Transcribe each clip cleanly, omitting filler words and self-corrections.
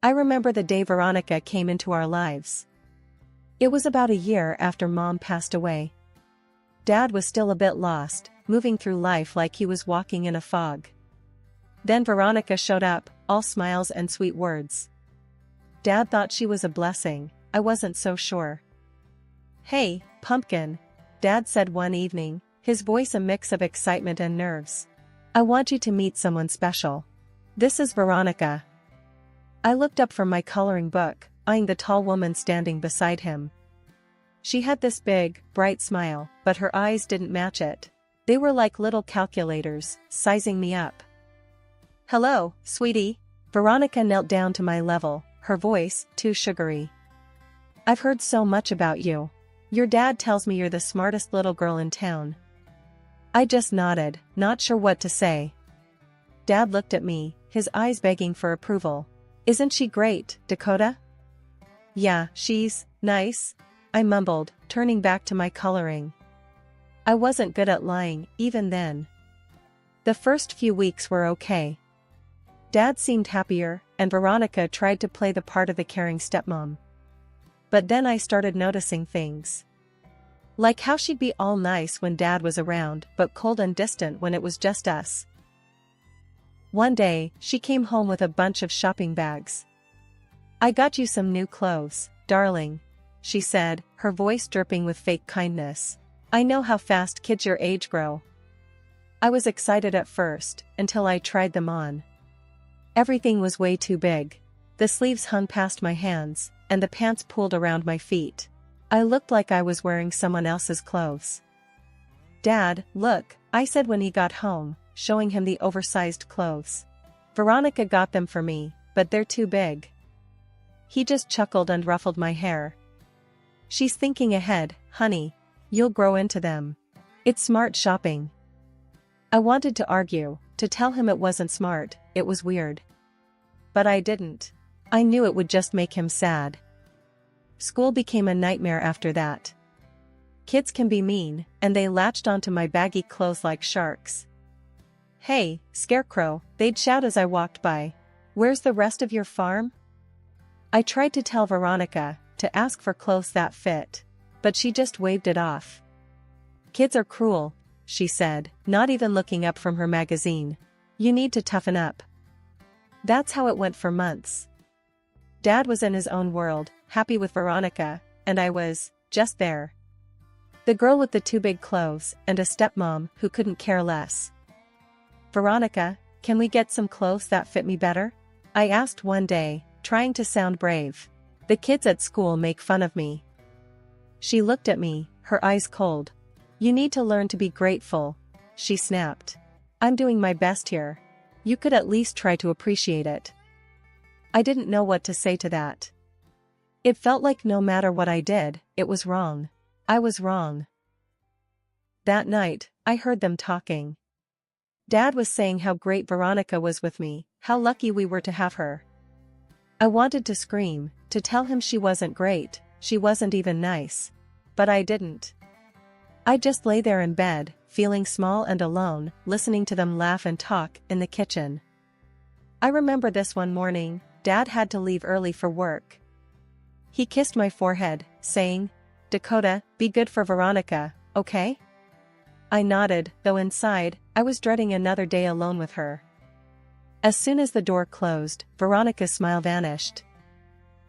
I remember the day Veronica came into our lives. It was about a year after Mom passed away. Dad was still a bit lost, moving through life like he was walking in a fog. Then Veronica showed up, all smiles and sweet words. Dad thought she was a blessing. I wasn't so sure. "Hey, pumpkin," Dad said one evening, his voice a mix of excitement and nerves. "I want you to meet someone special. This is Veronica." I looked up from my coloring book, eyeing the tall woman standing beside him. She had this big, bright smile, but her eyes didn't match it. They were like little calculators, sizing me up. "Hello, sweetie." Veronica knelt down to my level, her voice too sugary. "I've heard so much about you. Your dad tells me you're the smartest little girl in town." I just nodded, not sure what to say. Dad looked at me, his eyes begging for approval. "Isn't she great, Dakota?" "Yeah, she's nice," I mumbled, turning back to my coloring. I wasn't good at lying, even then. The first few weeks were okay. Dad seemed happier, and Veronica tried to play the part of the caring stepmom. But then I started noticing things. Like how she'd be all nice when Dad was around, but cold and distant when it was just us. One day, she came home with a bunch of shopping bags. "I got you some new clothes, darling," she said, her voice dripping with fake kindness. "I know how fast kids your age grow." I was excited at first, until I tried them on. Everything was way too big. The sleeves hung past my hands, and the pants pulled around my feet. I looked like I was wearing someone else's clothes. "Dad, look," I said when he got home, showing him the oversized clothes. "Veronica got them for me, but they're too big." He just chuckled and ruffled my hair. "She's thinking ahead, honey. You'll grow into them. It's smart shopping." I wanted to argue, to tell him it wasn't smart, it was weird. But I didn't. I knew it would just make him sad. School became a nightmare after that. Kids can be mean, and they latched onto my baggy clothes like sharks. "Hey, Scarecrow," they'd shout as I walked by. "Where's the rest of your farm?" I tried to tell Veronica, to ask for clothes that fit. But she just waved it off. "Kids are cruel," she said, not even looking up from her magazine. "You need to toughen up." That's how it went for months. Dad was in his own world, happy with Veronica, and I was, just there. The girl with the too big clothes, and a stepmom who couldn't care less. "Veronica, can we get some clothes that fit me better?" I asked one day, trying to sound brave. "The kids at school make fun of me." She looked at me, her eyes cold. "You need to learn to be grateful," she snapped. "I'm doing my best here. You could at least try to appreciate it." I didn't know what to say to that. It felt like no matter what I did, it was wrong. I was wrong. That night, I heard them talking. Dad was saying how great Veronica was with me, how lucky we were to have her. I wanted to scream, to tell him she wasn't great, she wasn't even nice. But I didn't. I just lay there in bed, feeling small and alone, listening to them laugh and talk in the kitchen. I remember this one morning, Dad had to leave early for work. He kissed my forehead, saying, "Dakota, be good for Veronica, okay?" I nodded, though inside, I was dreading another day alone with her. As soon as the door closed, Veronica's smile vanished.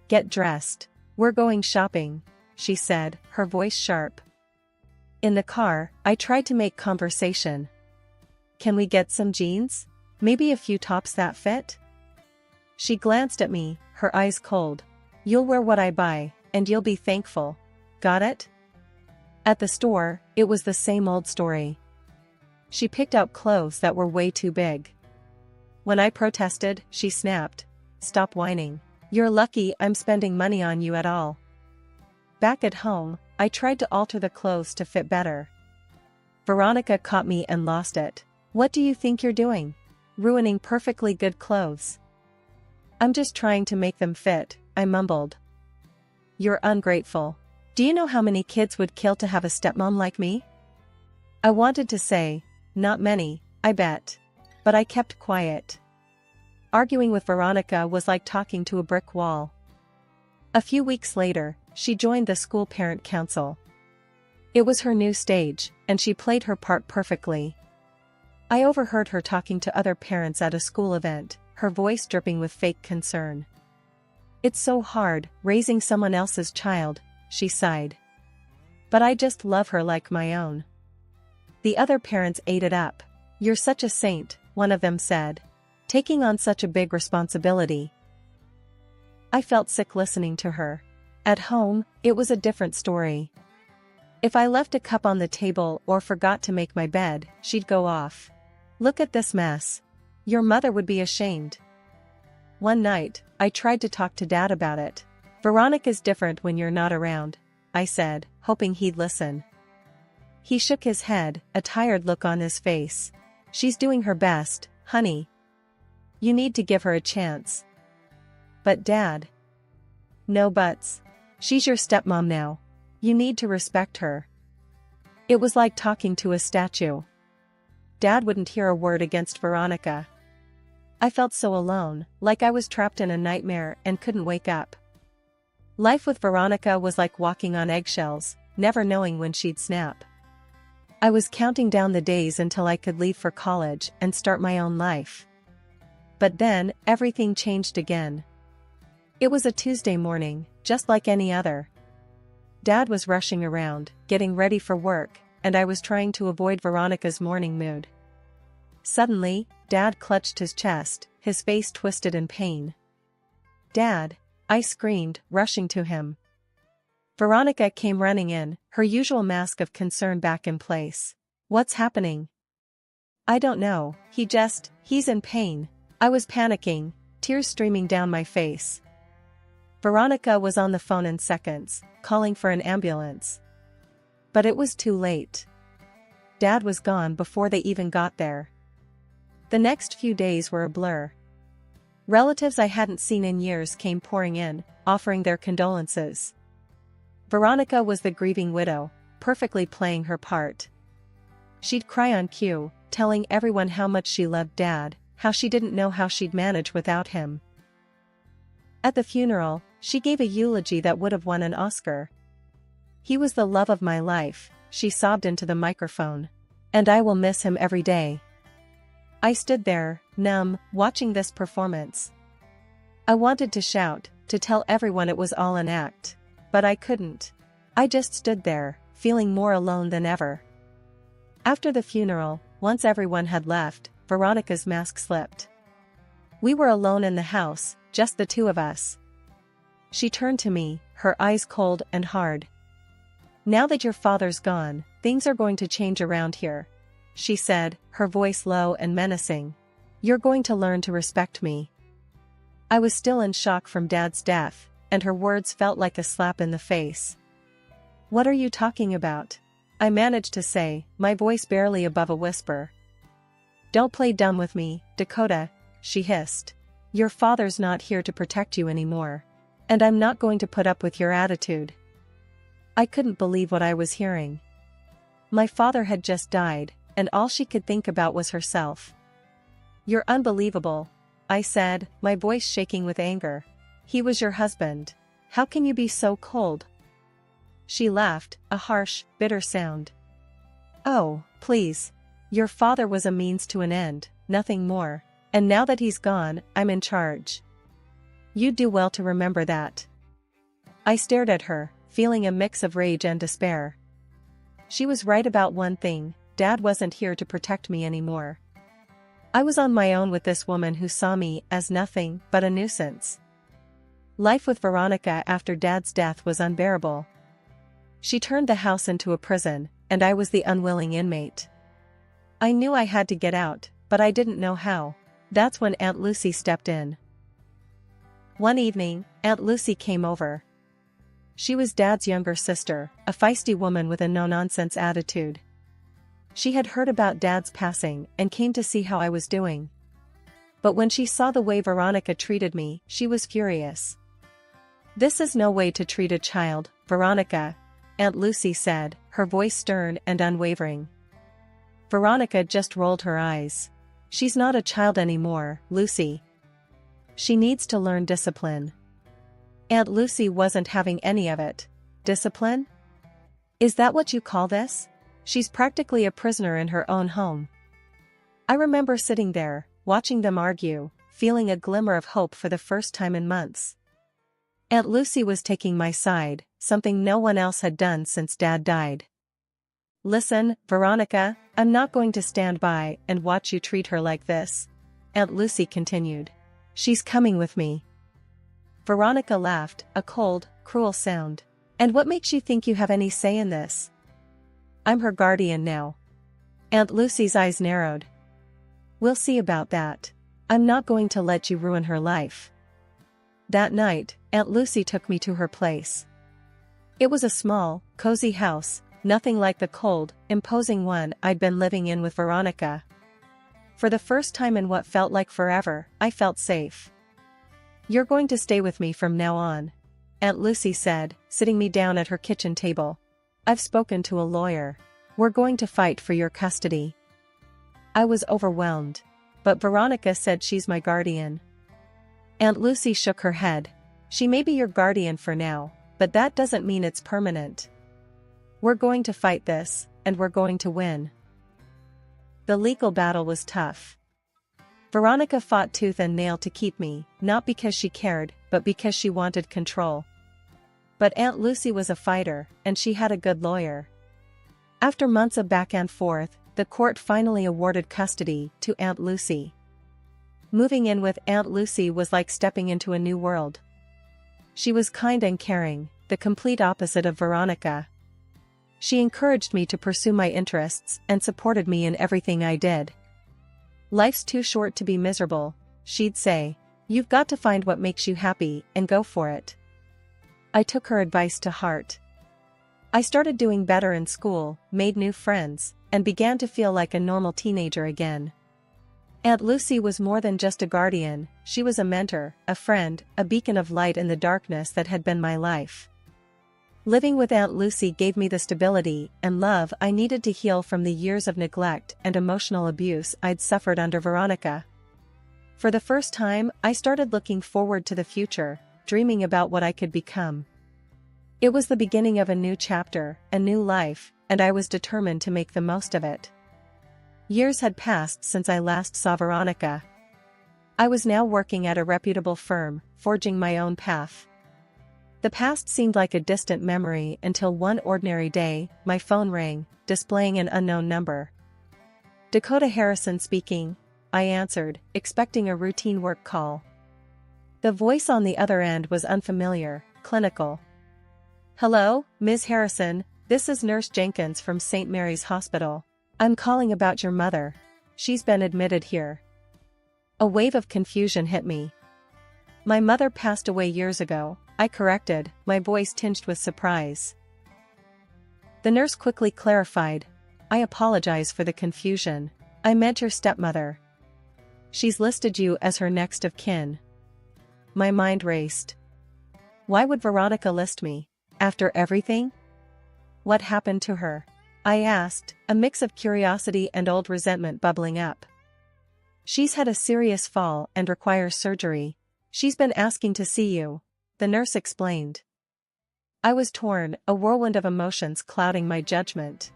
"Get dressed. We're going shopping," she said, her voice sharp. In the car, I tried to make conversation. "Can we get some jeans? Maybe a few tops that fit?" She glanced at me, her eyes cold. "You'll wear what I buy, and you'll be thankful. Got it?" At the store, it was the same old story. She picked out clothes that were way too big. When I protested, she snapped, "Stop whining. You're lucky I'm spending money on you at all." Back at home, I tried to alter the clothes to fit better. Veronica caught me and lost it. "What do you think you're doing? Ruining perfectly good clothes." "I'm just trying to make them fit," I mumbled. "You're ungrateful. Do you know how many kids would kill to have a stepmom like me?" I wanted to say, "Not many, I bet." But I kept quiet. Arguing with Veronica was like talking to a brick wall. A few weeks later, she joined the school parent council. It was her new stage, and she played her part perfectly. I overheard her talking to other parents at a school event, her voice dripping with fake concern. "It's so hard, raising someone else's child," she sighed. "But I just love her like my own." The other parents ate it up. "You're such a saint," one of them said. "Taking on such a big responsibility." I felt sick listening to her. At home, it was a different story. If I left a cup on the table or forgot to make my bed, she'd go off. "Look at this mess. Your mother would be ashamed." One night, I tried to talk to Dad about it. "Veronica's different when you're not around," I said, hoping he'd listen. He shook his head, a tired look on his face. "She's doing her best, honey. You need to give her a chance." "But Dad." "No buts. She's your stepmom now. You need to respect her." It was like talking to a statue. Dad wouldn't hear a word against Veronica. I felt so alone, like I was trapped in a nightmare and couldn't wake up. Life with Veronica was like walking on eggshells, never knowing when she'd snap. I was counting down the days until I could leave for college and start my own life. But then, everything changed again. It was a Tuesday morning, just like any other. Dad was rushing around, getting ready for work, and I was trying to avoid Veronica's morning mood. Suddenly, Dad clutched his chest, his face twisted in pain. "Dad!" I screamed, rushing to him. Veronica came running in, her usual mask of concern back in place. "What's happening?" "I don't know, he's in pain." I was panicking, tears streaming down my face. Veronica was on the phone in seconds, calling for an ambulance. But it was too late. Dad was gone before they even got there. The next few days were a blur. Relatives I hadn't seen in years came pouring in, offering their condolences. Veronica was the grieving widow, perfectly playing her part. She'd cry on cue, telling everyone how much she loved Dad, how she didn't know how she'd manage without him. At the funeral, she gave a eulogy that would have won an Oscar. "He was the love of my life," she sobbed into the microphone. "And I will miss him every day." I stood there, numb, watching this performance. I wanted to shout, to tell everyone it was all an act. But I couldn't. I just stood there, feeling more alone than ever. After the funeral, once everyone had left, Veronica's mask slipped. We were alone in the house, just the two of us. She turned to me, her eyes cold and hard. "Now that your father's gone, things are going to change around here," she said, her voice low and menacing. "You're going to learn to respect me." I was still in shock from Dad's death, and her words felt like a slap in the face. "What are you talking about?" I managed to say, my voice barely above a whisper. "Don't play dumb with me, Dakota," she hissed. "Your father's not here to protect you anymore. And I'm not going to put up with your attitude." I couldn't believe what I was hearing. My father had just died, and all she could think about was herself. "You're unbelievable," I said, my voice shaking with anger. "He was your husband. How can you be so cold?" She laughed, a harsh, bitter sound. "Oh, please. Your father was a means to an end, nothing more. And now that he's gone, I'm in charge. You'd do well to remember that." I stared at her, feeling a mix of rage and despair. She was right about one thing: Dad wasn't here to protect me anymore. I was on my own with this woman who saw me as nothing but a nuisance. Life with Veronica after Dad's death was unbearable. She turned the house into a prison, and I was the unwilling inmate. I knew I had to get out, but I didn't know how. That's when Aunt Lucy stepped in. One evening, Aunt Lucy came over. She was Dad's younger sister, a feisty woman with a no-nonsense attitude. She had heard about Dad's passing and came to see how I was doing. But when she saw the way Veronica treated me, she was furious. "This is no way to treat a child, Veronica," Aunt Lucy said, her voice stern and unwavering. Veronica just rolled her eyes. "She's not a child anymore, Lucy. She needs to learn discipline. Aunt Lucy wasn't having any of it. Discipline? Is that what you call this? She's practically a prisoner in her own home. I remember sitting there, watching them argue, feeling a glimmer of hope for the first time in months. Aunt Lucy was taking my side, something no one else had done since Dad died. Listen, Veronica, I'm not going to stand by and watch you treat her like this, Aunt Lucy continued. She's coming with me. Veronica laughed, a cold, cruel sound. And what makes you think you have any say in this? I'm her guardian now. Aunt Lucy's eyes narrowed. We'll see about that. I'm not going to let you ruin her life. That night, Aunt Lucy took me to her place. It was a small, cozy house, nothing like the cold, imposing one I'd been living in with Veronica. For the first time in what felt like forever, I felt safe. You're going to stay with me from now on, Aunt Lucy said, sitting me down at her kitchen table. I've spoken to a lawyer. We're going to fight for your custody. I was overwhelmed. But Veronica said she's my guardian. Aunt Lucy shook her head. She may be your guardian for now, but that doesn't mean it's permanent. We're going to fight this, and we're going to win. The legal battle was tough. Veronica fought tooth and nail to keep me, not because she cared, but because she wanted control. But Aunt Lucy was a fighter, and she had a good lawyer. After months of back and forth, the court finally awarded custody to Aunt Lucy. Moving in with Aunt Lucy was like stepping into a new world. She was kind and caring, the complete opposite of Veronica. She encouraged me to pursue my interests and supported me in everything I did. Life's too short to be miserable, she'd say. You've got to find what makes you happy and go for it. I took her advice to heart. I started doing better in school, made new friends, and began to feel like a normal teenager again. Aunt Lucy was more than just a guardian, she was a mentor, a friend, a beacon of light in the darkness that had been my life. Living with Aunt Lucy gave me the stability and love I needed to heal from the years of neglect and emotional abuse I'd suffered under Veronica. For the first time, I started looking forward to the future, dreaming about what I could become. It was the beginning of a new chapter, a new life, and I was determined to make the most of it. Years had passed since I last saw Veronica. I was now working at a reputable firm, forging my own path. The past seemed like a distant memory until one ordinary day, my phone rang, displaying an unknown number. Dakota Harrison speaking, I answered, expecting a routine work call. The voice on the other end was unfamiliar, clinical. Hello, Ms. Harrison, this is Nurse Jenkins from St. Mary's Hospital. I'm calling about your mother. She's been admitted here. A wave of confusion hit me. My mother passed away years ago, I corrected, my voice tinged with surprise. The nurse quickly clarified. I apologize for the confusion. I meant your stepmother. She's listed you as her next of kin. My mind raced. Why would Veronica list me? After everything? What happened to her? I asked, a mix of curiosity and old resentment bubbling up. She's had a serious fall and requires surgery. She's been asking to see you, the nurse explained. I was torn, a whirlwind of emotions clouding my judgment.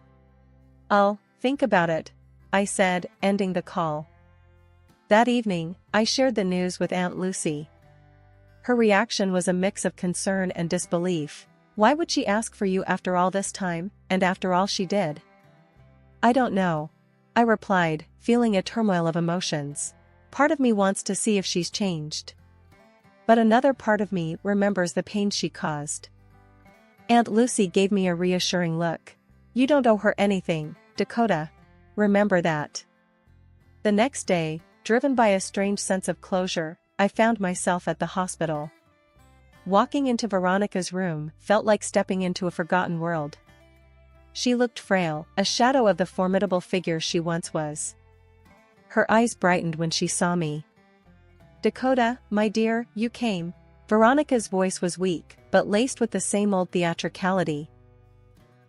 I'll think about it, I said, ending the call. That evening, I shared the news with Aunt Lucy. Her reaction was a mix of concern and disbelief. Why would she ask for you after all this time, and after all she did? I don't know, I replied, feeling a turmoil of emotions. Part of me wants to see if she's changed. But another part of me remembers the pain she caused. Aunt Lucy gave me a reassuring look. You don't owe her anything, Dakota. Remember that. The next day, driven by a strange sense of closure, I found myself at the hospital. Walking into Veronica's room felt like stepping into a forgotten world. She looked frail, a shadow of the formidable figure she once was. Her eyes brightened when she saw me. Dakota, my dear, you came. Veronica's voice was weak, but laced with the same old theatricality.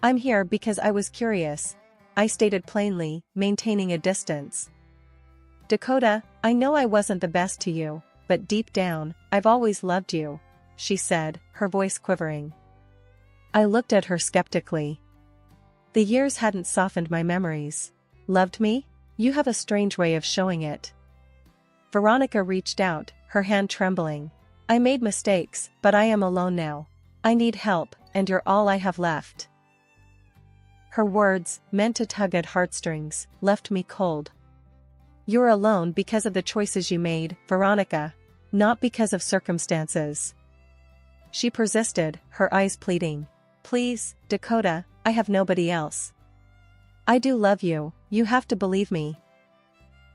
I'm here because I was curious, I stated plainly, maintaining a distance. Dakota, I know I wasn't the best to you. but deep down, I've always loved you," she said, her voice quivering. I looked at her skeptically. The years hadn't softened my memories. "Loved me? You have a strange way of showing it." Veronica reached out, her hand trembling. "I made mistakes, but I am alone now. I need help, and you're all I have left." Her words, meant to tug at heartstrings, left me cold. "You're alone because of the choices you made, Veronica, not because of circumstances." She persisted, her eyes pleading. "Please, Dakota, I have nobody else. I do love you, you have to believe me."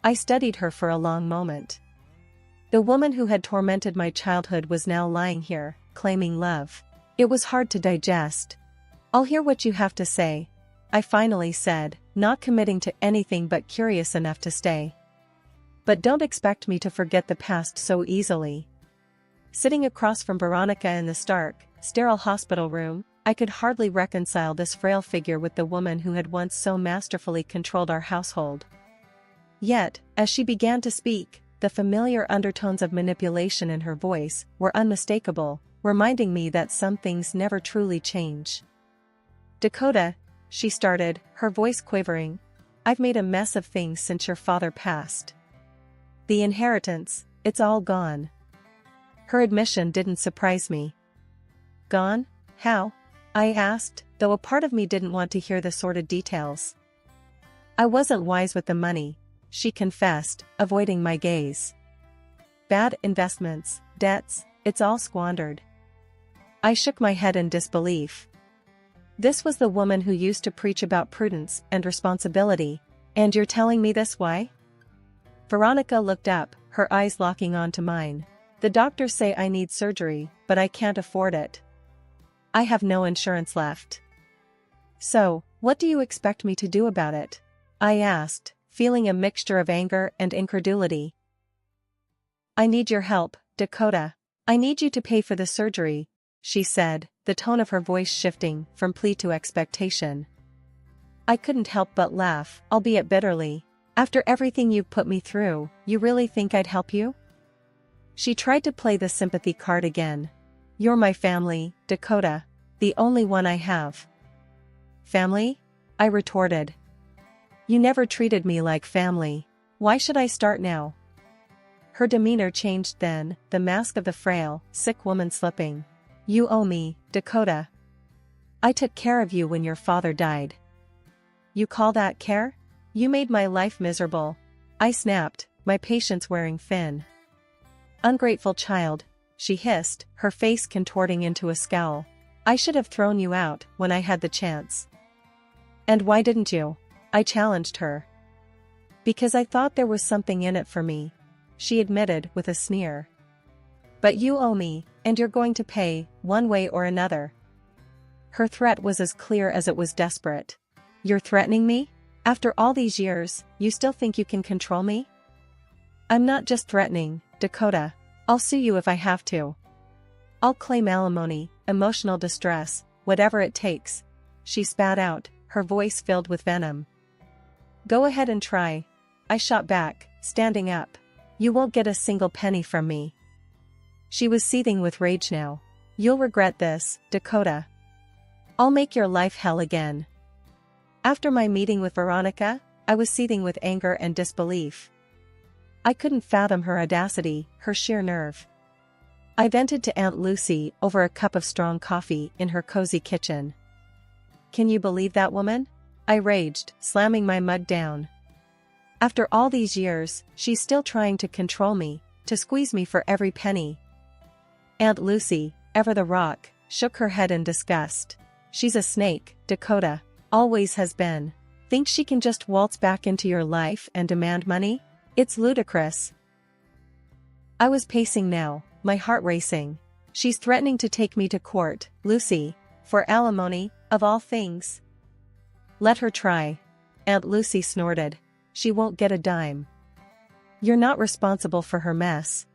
I studied her for a long moment. The woman who had tormented my childhood was now lying here, claiming love. It was hard to digest. "I'll hear what you have to say," I finally said, not committing to anything but curious enough to stay. "But don't expect me to forget the past so easily." Sitting across from Veronica in the stark, sterile hospital room, I could hardly reconcile this frail figure with the woman who had once so masterfully controlled our household. Yet, as she began to speak, the familiar undertones of manipulation in her voice were unmistakable, reminding me that some things never truly change. "Dakota," she started, her voice quavering, "I've made a mess of things since your father passed. The inheritance, it's all gone." Her admission didn't surprise me. "Gone? How?" I asked, though a part of me didn't want to hear the sordid details. "I wasn't wise with the money," she confessed, avoiding my gaze. "Bad investments, debts, it's all squandered." I shook my head in disbelief. This was the woman who used to preach about prudence and responsibility, and you're telling me this? Why? Veronica looked up, her eyes locking onto mine. "The doctors say I need surgery, but I can't afford it. I have no insurance left." "So, what do you expect me to do about it?" I asked, feeling a mixture of anger and incredulity. "I need your help, Dakota. I need you to pay for the surgery," she said, the tone of her voice shifting from plea to expectation. I couldn't help but laugh, albeit bitterly. "After everything you've put me through, you really think I'd help you?" She tried to play the sympathy card again. "You're my family, Dakota. The only one I have." "Family?" I retorted. "You never treated me like family. Why should I start now?" Her demeanor changed then, the mask of the frail, sick woman slipping. "You owe me, Dakota. I took care of you when your father died." "You call that care? You made my life miserable," I snapped, my patience wearing thin. "Ungrateful child," she hissed, her face contorting into a scowl. "I should have thrown you out when I had the chance." "And why didn't you?" I challenged her. "Because I thought there was something in it for me," she admitted with a sneer. "But you owe me, and you're going to pay, one way or another." Her threat was as clear as it was desperate. "You're threatening me? After all these years, you still think you can control me?" "I'm not just threatening, Dakota. I'll sue you if I have to. I'll claim alimony, emotional distress, whatever it takes," she spat out, her voice filled with venom. "Go ahead and try," I shot back, standing up. "You won't get a single penny from me." She was seething with rage now. "You'll regret this, Dakota. I'll make your life hell again." After my meeting with Veronica, I was seething with anger and disbelief. I couldn't fathom her audacity, her sheer nerve. I vented to Aunt Lucy over a cup of strong coffee in her cozy kitchen. "Can you believe that woman?" I raged, slamming my mug down. "After all these years, she's still trying to control me, to squeeze me for every penny." Aunt Lucy, ever the rock, shook her head in disgust. "She's a snake, Dakota. Always has been. Thinks she can just waltz back into your life and demand money? It's ludicrous." I was pacing now, my heart racing. "She's threatening to take me to court, Lucy, for alimony, of all things." "Let her try," Aunt Lucy snorted. "She won't get a dime. You're not responsible for her mess."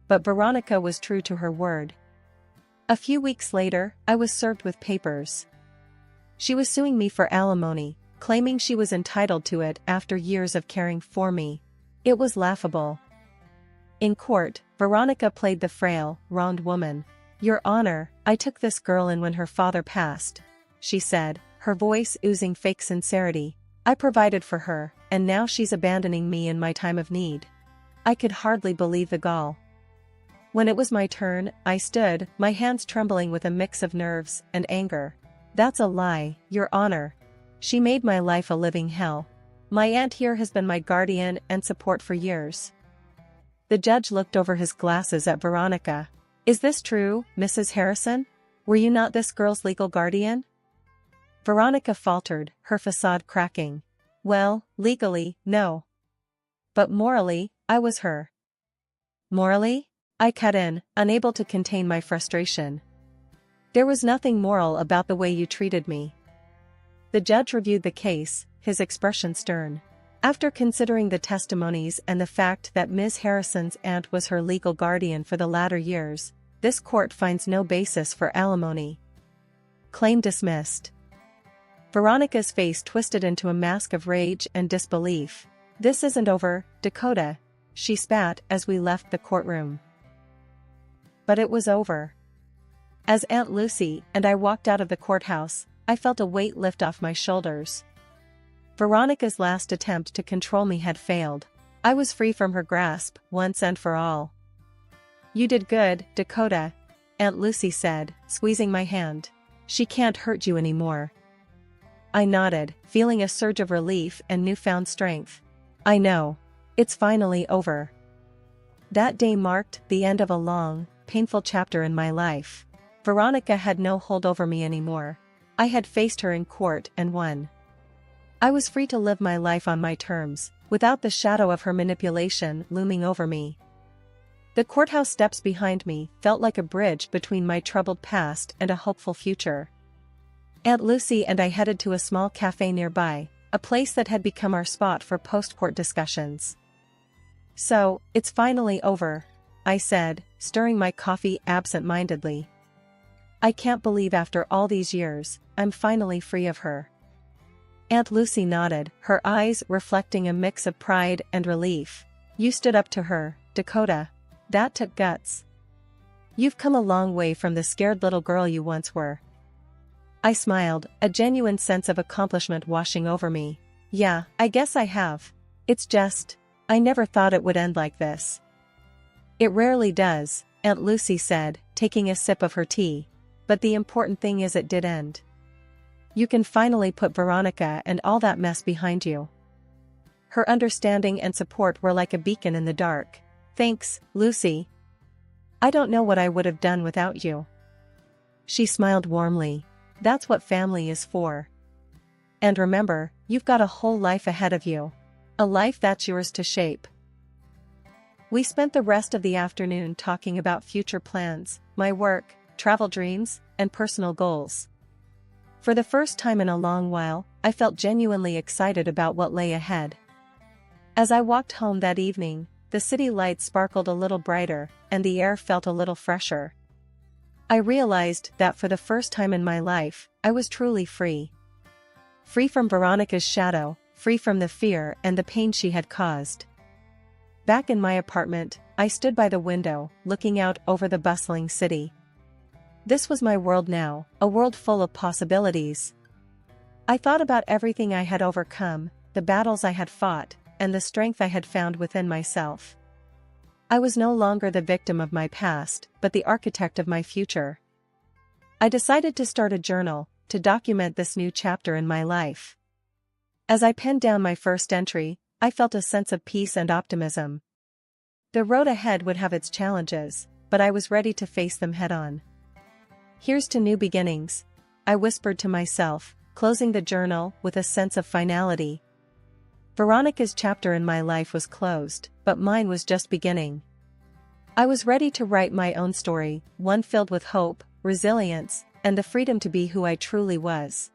But Veronica was true to her word. A few weeks later, I was served with papers. She was suing me for alimony, claiming she was entitled to it after years of caring for me. It was laughable. In court, Veronica played the frail, wronged woman. "Your Honor, I took this girl in when her father passed," she said, her voice oozing fake sincerity. "I provided for her, and now she's abandoning me in my time of need." I could hardly believe the gall. When it was my turn, I stood, my hands trembling with a mix of nerves and anger. "That's a lie, Your Honor. She made my life a living hell. My aunt here has been my guardian and support for years." The judge looked over his glasses at Veronica. "Is this true, Mrs. Harrison? Were you not this girl's legal guardian?" Veronica faltered, her facade cracking. "Well, legally, no. But morally, I was her." "Morally?" I cut in, unable to contain my frustration. "There was nothing moral about the way you treated me." The judge reviewed the case, his expression stern. After considering the testimonies and the fact that Ms. Harrison's aunt was her legal guardian for the latter years, this court finds no basis for alimony. Claim dismissed. Veronica's face twisted into a mask of rage and disbelief. "This isn't over, Dakota," she spat as we left the courtroom. But it was over. As Aunt Lucy and I walked out of the courthouse, I felt a weight lift off my shoulders. Veronica's last attempt to control me had failed. I was free from her grasp, once and for all. "You did good, Dakota," Aunt Lucy said, squeezing my hand. "She can't hurt you anymore." I nodded, feeling a surge of relief and newfound strength. "I know. It's finally over." That day marked the end of a long, painful chapter in my life. Veronica had no hold over me anymore. I had faced her in court and won. I was free to live my life on my terms, without the shadow of her manipulation looming over me. The courthouse steps behind me felt like a bridge between my troubled past and a hopeful future. Aunt Lucy and I headed to a small cafe nearby, a place that had become our spot for post-court discussions. "So, it's finally over," I said, stirring my coffee absent-mindedly. "I can't believe after all these years, I'm finally free of her." Aunt Lucy nodded, her eyes reflecting a mix of pride and relief. "You stood up to her, Dakota. That took guts. You've come a long way from the scared little girl you once were." I smiled, a genuine sense of accomplishment washing over me. "Yeah, I guess I have. It's just, I never thought it would end like this." "It rarely does," Aunt Lucy said, taking a sip of her tea. "But the important thing is it did end. You can finally put Veronica and all that mess behind you." Her understanding and support were like a beacon in the dark. "Thanks, Lucy. I don't know what I would have done without you." She smiled warmly. "That's what family is for. And remember, you've got a whole life ahead of you. A life that's yours to shape." We spent the rest of the afternoon talking about future plans, my work, travel dreams, and personal goals. For the first time in a long while, I felt genuinely excited about what lay ahead. As I walked home that evening, the city lights sparkled a little brighter, and the air felt a little fresher. I realized that for the first time in my life, I was truly free. Free from Veronica's shadow, free from the fear and the pain she had caused. Back in my apartment, I stood by the window, looking out over the bustling city. This was my world now, a world full of possibilities. I thought about everything I had overcome, the battles I had fought, and the strength I had found within myself. I was no longer the victim of my past, but the architect of my future. I decided to start a journal, to document this new chapter in my life. As I penned down my first entry, I felt a sense of peace and optimism. The road ahead would have its challenges, but I was ready to face them head-on. "Here's to new beginnings," I whispered to myself, closing the journal with a sense of finality. Veronica's chapter in my life was closed, but mine was just beginning. I was ready to write my own story, one filled with hope, resilience, and the freedom to be who I truly was.